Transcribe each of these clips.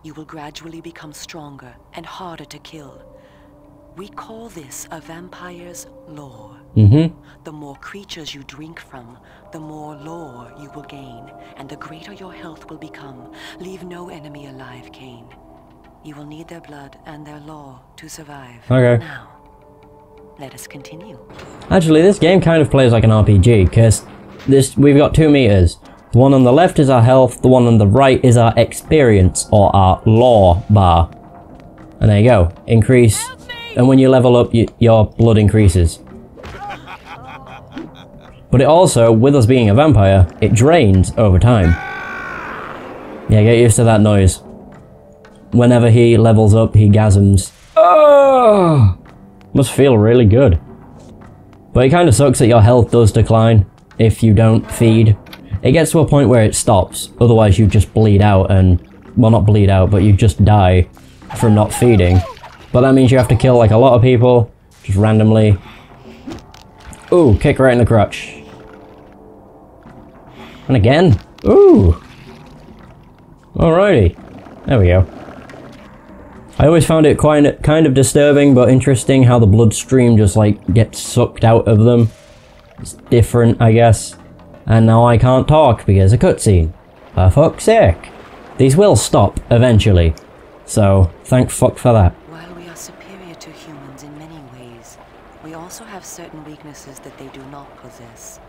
You will gradually become stronger and harder to kill. We call this a vampire's lore. The more creatures you drink from, the more lore you will gain, and the greater your health will become. Leave no enemy alive, Kain. You will need their blood and their lore to survive. Okay. Now, let us continue. Actually, this game kind of plays like an RPG, because we've got 2 meters. The one on the left is our health, the one on the right is our experience, or our lore bar. And there you go. Increase, and when you level up, your blood increases. But it also, with us being a vampire, it drains over time. Yeah, get used to that noise. Whenever he levels up, he gasms. Oh! Must feel really good. But it kind of sucks that your health does decline if you don't feed. It gets to a point where it stops, otherwise you just bleed out and... well, not bleed out, but you just die from not feeding. But that means you have to kill like a lot of people, just randomly. Ooh, kick right in the crotch. And again. Ooh. Alrighty. There we go. I always found it kind of disturbing but interesting how the bloodstream just like gets sucked out of them. It's different, I guess. And now I can't talk because of cutscene. For fuck's sake. These will stop eventually. So, thank fuck for that. While we are superior to humans in many ways, we also have certain weaknesses that they do not possess.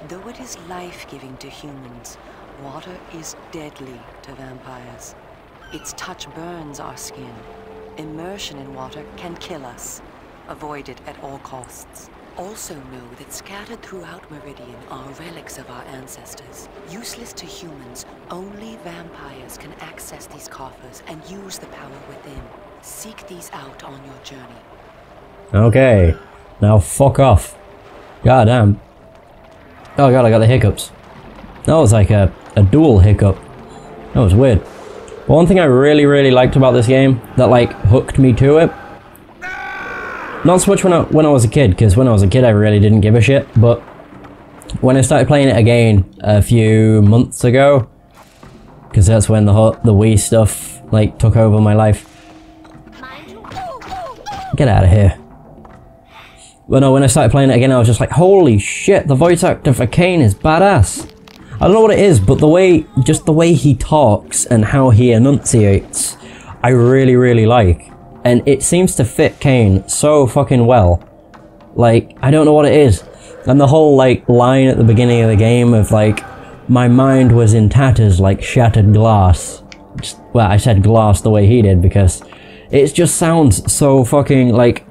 Though it is life-giving to humans, water is deadly to vampires. Its touch burns our skin. Immersion in water can kill us. Avoid it at all costs. Also know that scattered throughout Meridian are relics of our ancestors. Useless to humans, only vampires can access these coffers and use the power within. Seek these out on your journey. Okay, now fuck off. God damn. Oh god, I got the hiccups. That was like a dual hiccup. That was weird. But one thing I really liked about this game, that like hooked me to it, not so much when I was a kid, because when I was a kid I really didn't give a shit, but when I started playing it again a few months ago, because that's when the Wii stuff like took over my life. Get out of here. But no, when I started playing it again I was just like, holy shit, the voice actor for Kain is badass. I don't know what it is, but just the way he talks and how he enunciates, I really like. And it seems to fit Kain so fucking well. Like, I don't know what it is. And the whole, like, line at the beginning of the game of, like, my mind was in tatters like shattered glass. Well, I said glass the way he did because it just sounds so fucking, like,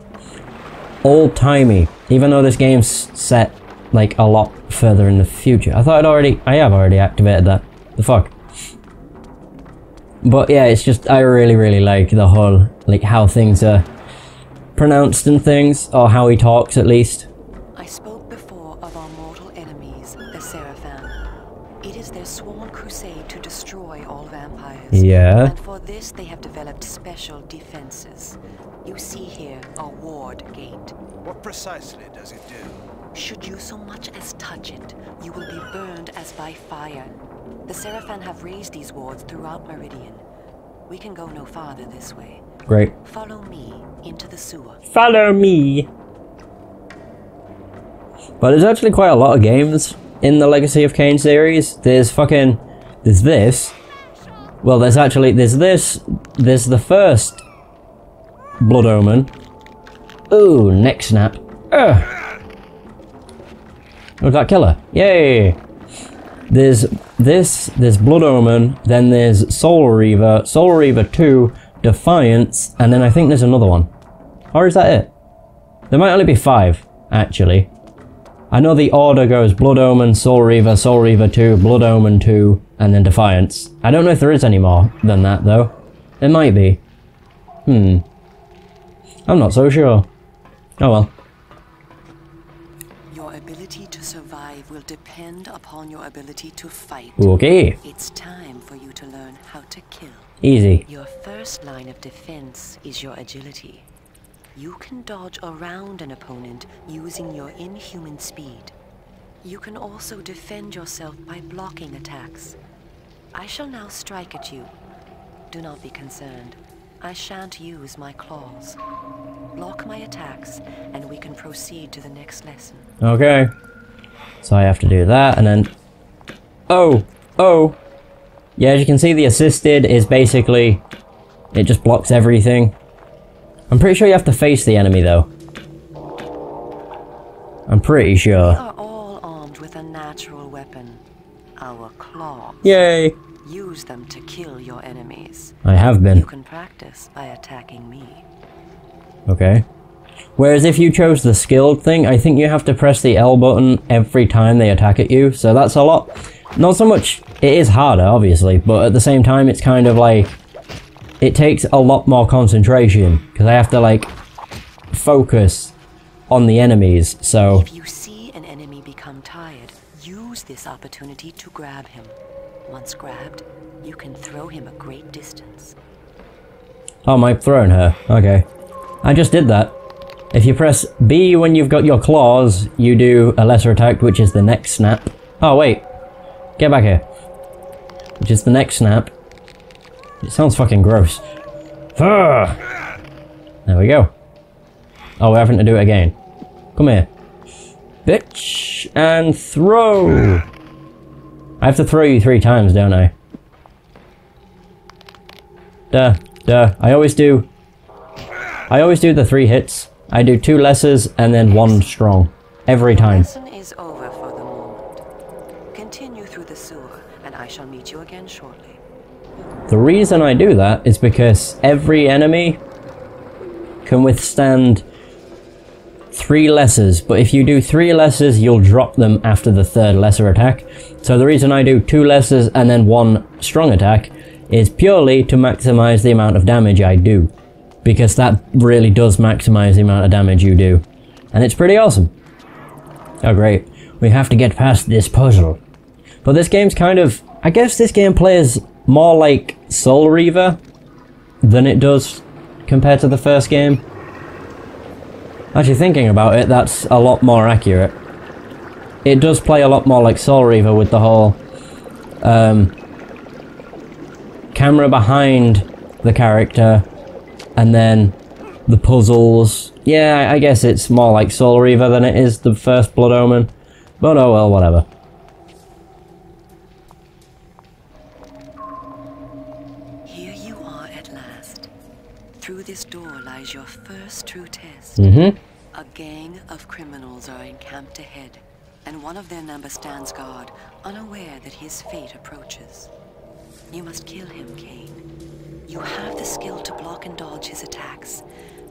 old-timey. Even though this game's set, like, a lot further in the future. I have already activated that. The fuck? But yeah, it's just, I really like the whole, like, how things are pronounced and things, or how he talks at least. I spoke before of our mortal enemies, the Sarafan. It is their sworn crusade to destroy all vampires. Yeah. And for this they have developed special defenses. You see here a ward gate. What precisely does it do? Should you so much as touch it, you will be burned as by fire. The Sarafan have raised these wards throughout Meridian. We can go no farther this way. Great. Follow me into the sewer. Follow me! But there's actually quite a lot of games in the Legacy of Kain series. There's this. Well, there's this. There's the first Blood Omen. Ooh, neck snap. Ugh! Oh, that killer. Yay! There's Blood Omen, then there's Soul Reaver, Soul Reaver 2, Defiance, and then I think there's another one. Or is that it? There might only be 5, actually. I know the order goes Blood Omen, Soul Reaver 2, Blood Omen 2, and then Defiance. I don't know if there is any more than that, though. There might be. I'm not so sure. Oh well. Your ability to survive will depend upon your ability to fight. Okay. It's time for you to learn how to kill. Easy. Your first line of defense is your agility. You can dodge around an opponent using your inhuman speed. You can also defend yourself by blocking attacks. I shall now strike at you. Do not be concerned. I shan't use my claws. Block my attacks, and we can proceed to the next lesson. Okay. So I have to do that, and then... Oh! Oh! Yeah, as you can see, the assisted is basically... It just blocks everything. I'm pretty sure you have to face the enemy, though. I'm pretty We sure. are all armed with a natural weapon. Our claws. Yay! Use them to kill your enemies. I have You been. can practice by attacking me. Okay. Whereas if you chose the skilled thing, I think you have to press the L button every time they attack at you, so that's a lot. Not so much, it is harder, obviously, but at the same time it's kind of like... It takes a lot more concentration, because I have to, like, focus on the enemies, so... If you see an enemy become tired, use this opportunity to grab him. Once grabbed, you can throw him a great distance. Oh, am I throwing her? Okay. I just did that. If you press B when you've got your claws, you do a lesser attack, which is the neck snap. Oh, wait. Get back here. Which is the neck snap. It sounds fucking gross. Ah! There we go. Oh, we're having to do it again. Come here. Bitch! And throw! I have to throw you 3 times, don't I? Duh. I always do the 3 hits. I do 2 lessers and then 1 strong. Every time. Lesson is over for the moment. Continue through the sewer, and I shall meet you again shortly. The reason I do that is because every enemy can withstand 3 lessers, but if you do 3 lessers, you'll drop them after the 3rd lesser attack. So the reason I do 2 lessers and then 1 strong attack is purely to maximize the amount of damage I do. Because that really does maximize the amount of damage you do. And it's pretty awesome. Oh great, we have to get past this puzzle. But this game's kind of... I guess this game plays more like Soul Reaver than it does compared to the first game. Actually thinking about it, that's a lot more accurate. It does play a lot more like Soul Reaver with the whole camera behind the character and then the puzzles. Yeah, I guess it's more like Soul Reaver than it is the first Blood Omen. But oh well, whatever. Here you are at last. Through this door lies your first true test. Mm-hmm. A gang of criminals are encamped ahead, and one of their number stands guard, unaware that his fate approaches. You must kill him, Kain. You have the skill to block and dodge his attacks.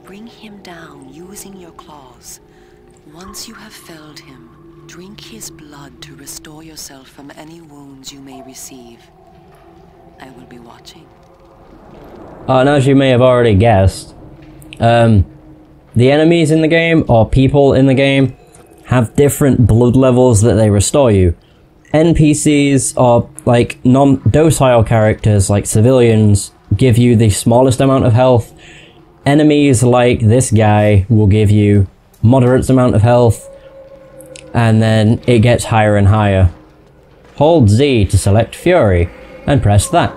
Bring him down using your claws. Once you have felled him, drink his blood to restore yourself from any wounds you may receive. I will be watching. And as you may have already guessed, the enemies in the game, or people in the game, have different blood levels that they restore you. NPCs, or like non-docile characters like civilians, give you the smallest amount of health. Enemies like this guy will give you moderate amount of health, and then it gets higher and higher. Hold Z to select Fury, and press that.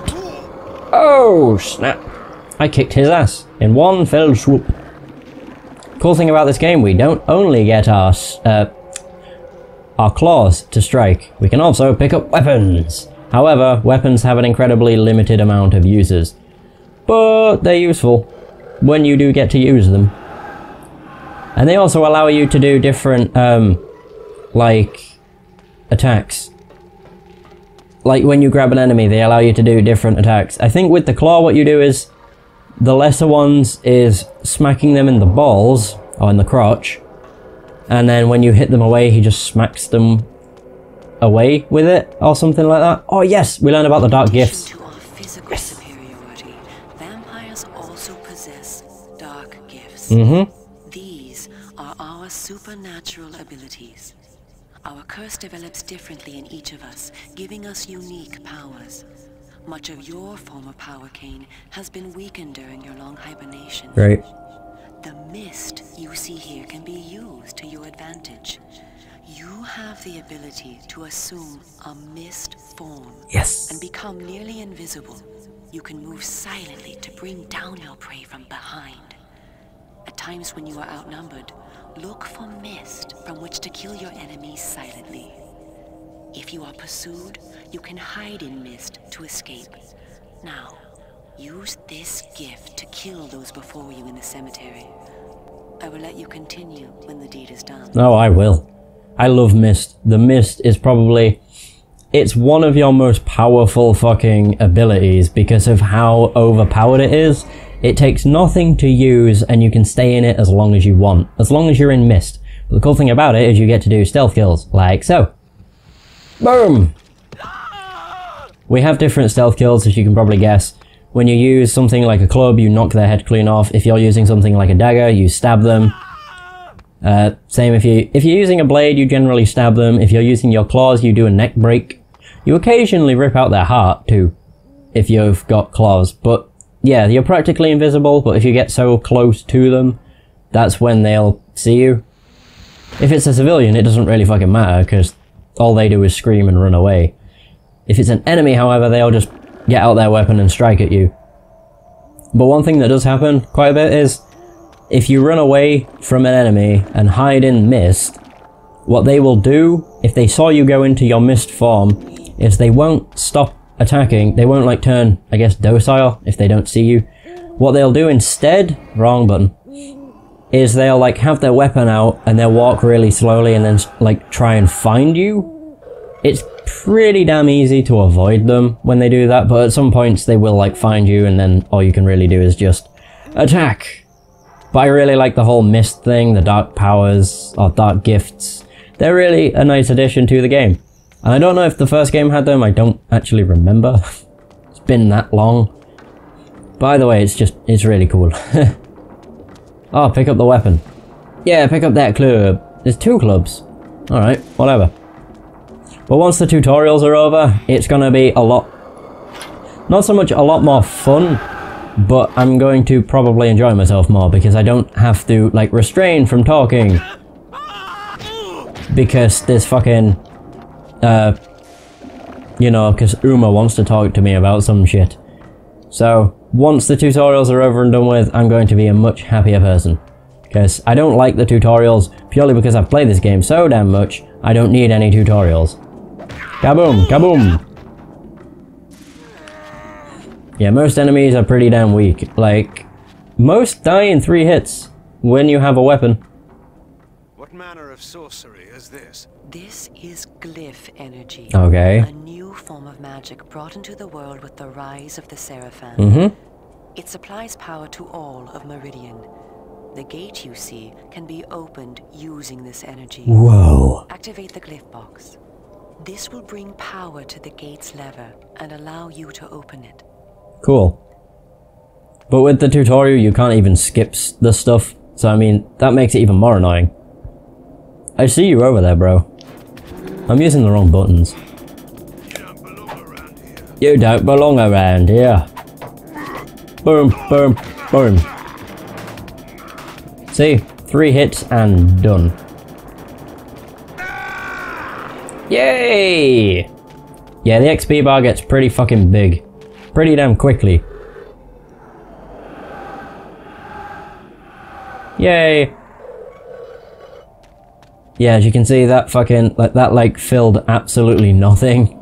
Oh snap! I kicked his ass in one fell swoop. Cool thing about this game, we don't only get our claws to strike, we can also pick up weapons. However, weapons have an incredibly limited amount of uses, but they're useful when you do get to use them. And they also allow you to do different, like, attacks. Like when you grab an enemy, they allow you to do different attacks. I think with the claw what you do is, the lesser ones is smacking them in the balls, or in the crotch, and then when you hit them away, he just smacks them away with it, or something like that. Oh yes, we learned about the dark gifts. To our physical superiority, vampires also possess dark gifts. Mm-hmm. These are our supernatural abilities. Our curse develops differently in each of us, giving us unique powers. Much of your former power, Kain, has been weakened during your long hibernation. Great. The mist you see here can be used to your advantage. You have the ability to assume a mist form. Yes. And become nearly invisible. you can move silently to bring down your prey from behind. At times when you are outnumbered, look for mist from which to kill your enemies silently. If you are pursued, you can hide in mist to escape. Now, use this gift to kill those before you in the cemetery. I will let you continue when the deed is done. Oh, I will. I love mist. The mist is probably... It's one of your most powerful fucking abilities because of how overpowered it is. It takes nothing to use and you can stay in it as long as you want. As long as you're in mist. But the cool thing about it is you get to do stealth kills, like so. Boom! We have different stealth kills, as you can probably guess. When you use something like a club, you knock their head clean off. If you're using something like a dagger, you stab them. Same if you're using a blade, you generally stab them. If you're using your claws, you do a neck break. You occasionally rip out their heart too, if you've got claws. But yeah, you're practically invisible, but if you get so close to them, that's when they'll see you. If it's a civilian, it doesn't really fucking matter, because all they do is scream and run away. If it's an enemy, however, they'll just get out their weapon and strike at you. But one thing that does happen quite a bit is, if you run away from an enemy and hide in mist, what they will do, if they saw you go into your mist form, is they won't stop attacking. They won't like turn, I guess, docile if they don't see you. What they'll do instead, wrong button, is they'll like have their weapon out and they'll walk really slowly and then like try and find you. It's pretty damn easy to avoid them when they do that, but at some points they will like find you and then all you can really do is just attack. But I really like the whole mist thing, the dark powers or dark gifts. They're really a nice addition to the game. And I don't know if the first game had them, I don't actually remember. It's been that long. By the way, it's really cool. Oh, pick up the weapon. Yeah, pick up that club. There's 2 clubs. Alright, whatever. But once the tutorials are over, it's gonna be a lot... Not so much a lot more fun, but I'm going to probably enjoy myself more because I don't have to, like, restrain from talking. Because this fucking... you know, because Uma wants to talk to me about some shit. So, once the tutorials are over and done with, I'm going to be a much happier person. Because I don't like the tutorials, purely because I've played this game so damn much, I don't need any tutorials. Kaboom! Kaboom! Yeah, most enemies are pretty damn weak. Like, most die in 3 hits when you have a weapon. What manner of sorcery is this? This is glyph energy. Okay. A new form of magic brought into the world with the rise of the Sarafan. Mm-hmm. It supplies power to all of Meridian. The gate you see can be opened using this energy. Whoa. Activate the glyph box. This will bring power to the gate's lever and allow you to open it. Cool. But with the tutorial, you can't even skip the stuff. So, I mean, that makes it even more annoying. I see you over there, bro. I'm using the wrong buttons. You don't belong around here. Boom, boom, boom. See? 3 hits and done. Yay! Yeah, the XP bar gets pretty fucking big. Pretty damn quickly. Yay! Yeah, as you can see, that fucking, like, filled absolutely nothing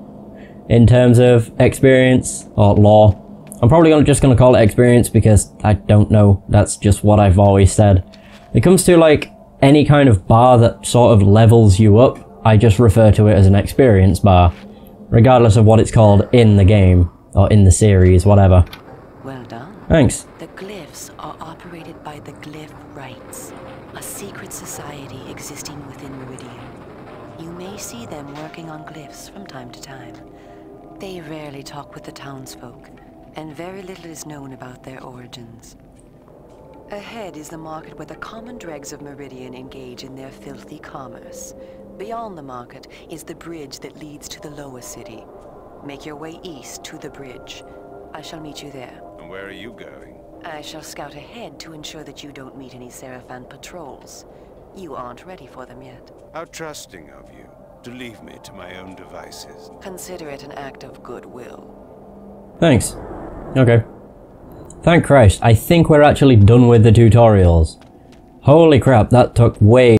in terms of experience or lore. I'm probably just gonna call it experience because I don't know, that's just what I've always said. When it comes to, like, any kind of bar that sort of levels you up, I just refer to it as an experience bar, regardless of what it's called in the game, or in the series, whatever. Well done. Thanks. The glyphs are operated by the Glyph Rites, a secret society existing within Meridian. You may see them working on glyphs from time to time. They rarely talk with the townsfolk, and very little is known about their origins. Ahead is the market where the common dregs of Meridian engage in their filthy commerce. Beyond the market is the bridge that leads to the lower city. Make your way east to the bridge. I shall meet you there. And where are you going? I shall scout ahead to ensure that you don't meet any Sarafan patrols. You aren't ready for them yet. How trusting of you to leave me to my own devices. Consider it an act of goodwill. Thanks. Okay. Thank Christ, I think we're actually done with the tutorials. Holy crap, that took way